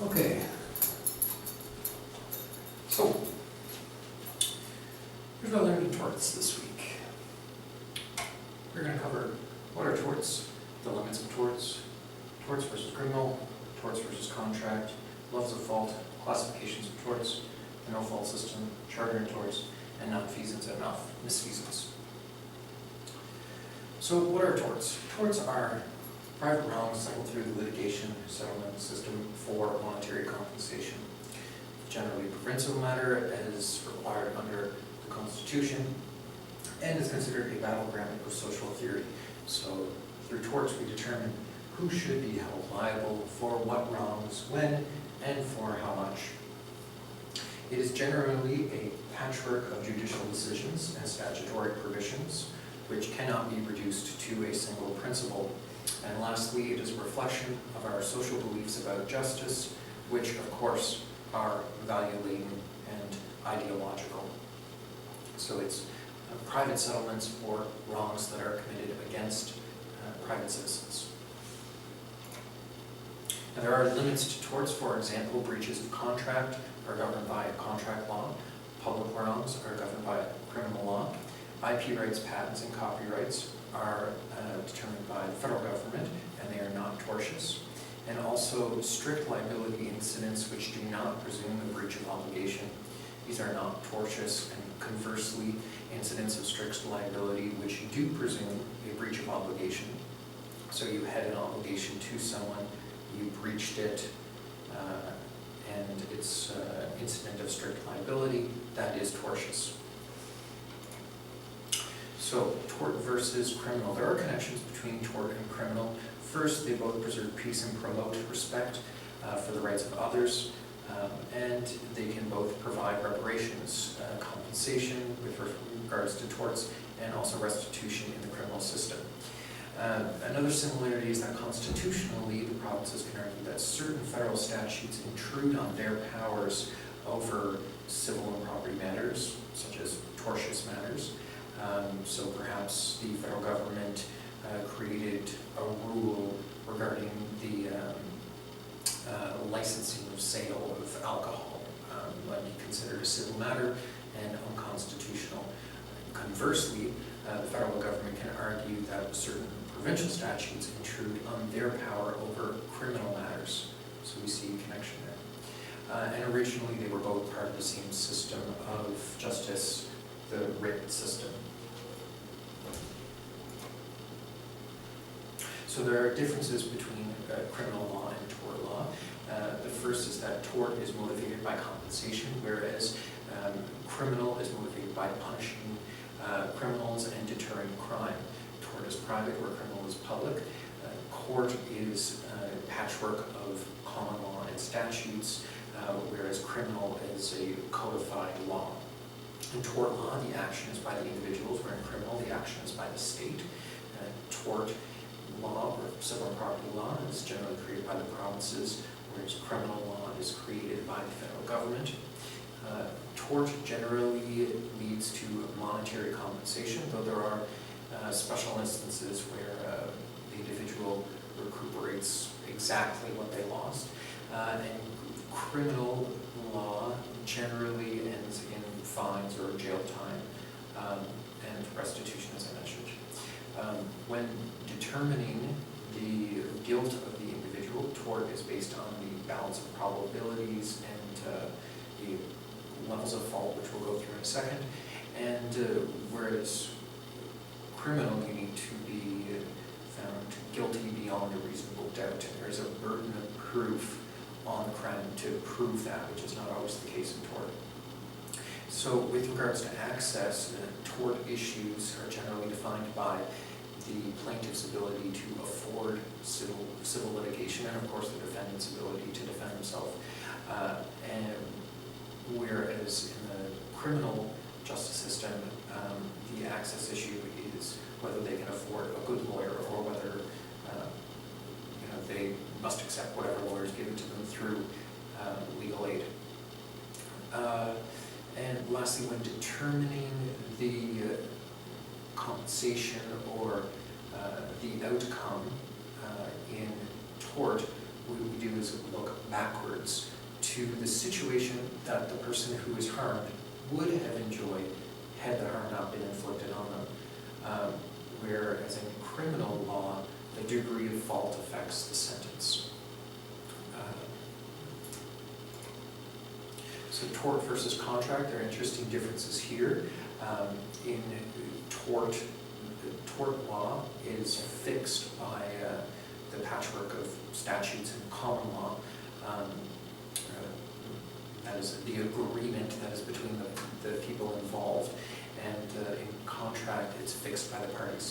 Okay. So, here's what I learned in torts this week. We're going to cover what are torts, the limits of torts, torts versus criminal, torts versus contract, levels of fault, classifications of torts, the no-fault system, charter in torts, and nonfeasance and misfeasance. So what are torts? Torts are private wrongs settled through the litigation settlement system for monetary compensation. Generally a provincial matter as required under the Constitution and is considered a battleground of social theory. So through torts we determine who should be held liable for what wrongs, when, and for how much. It is generally a patchwork of judicial decisions and statutory provisions which cannot be reduced to a single principle. And lastly, it is a reflection of our social beliefs about justice, which of course are value-laden and ideological. So it's private settlements for wrongs that are committed against private citizens. Now, there are limits to torts. For example, breaches of contract are governed by contract law. Public wrongs are governed by criminal law. IP rights, patents, and copyrights are determined by the federal government, and they are not tortious. And also strict liability incidents which do not presume the breach of obligation. These are not tortious, and conversely, incidents of strict liability which do presume a breach of obligation. So you had an obligation to someone, you breached it, and it's incident of strict liability, that is tortious. So, tort versus criminal. There are connections between tort and criminal. First, they both preserve peace and promote respect for the rights of others, and they can both provide reparations, compensation with regards to torts, and also restitution in the criminal system. Another similarity is that constitutionally, the provinces can argue that certain federal statutes intrude on their powers over civil and property matters, such as tortious matters. So perhaps the federal government created a rule regarding the licensing of sale of alcohol, might be considered a civil matter and unconstitutional. Conversely, the federal government can argue that certain provincial statutes intrude on their power over criminal matters. So we see a connection there. And originally they were both part of the same system of justice, the writ system. So there are differences between criminal law and tort law. The first is that tort is motivated by compensation, whereas criminal is motivated by punishing criminals and deterring crime. Tort is private, where criminal is public. Court is a patchwork of common law and statutes, whereas criminal is a codified law. In tort law, the action is by the individuals, where in criminal, the action is by the state. Tort law, or civil and property law, is generally created by the provinces, whereas criminal law is created by the federal government. Tort generally leads to monetary compensation, though there are special instances where the individual recuperates exactly what they lost. And criminal law generally ends in fines or jail time and restitution, as I mentioned. When determining the guilt of the individual, tort is based on the balance of probabilities and the levels of fault, which we'll go through in a second. And whereas criminal, you need to be found guilty beyond a reasonable doubt. There's a burden of proof on the crime to prove that, which is not always the case in tort. So with regards to access, tort issues are generally defined by the plaintiff's ability to afford civil litigation, and of course the defendant's ability to defend himself. And whereas in the criminal justice system, the access issue is whether they can afford a good lawyer or whether they must accept whatever lawyer is given to them through legal aid. And lastly, when determining the compensation or the outcome in tort, what we do is look backwards to the situation that the person who is harmed would have enjoyed had the harm not been inflicted on them. Whereas in criminal law, the degree of fault affects the sentence. So tort versus contract, there are interesting differences here. In tort law is fixed by the patchwork of statutes and common law. That is the agreement that is between the people involved, and in contract it's fixed by the parties.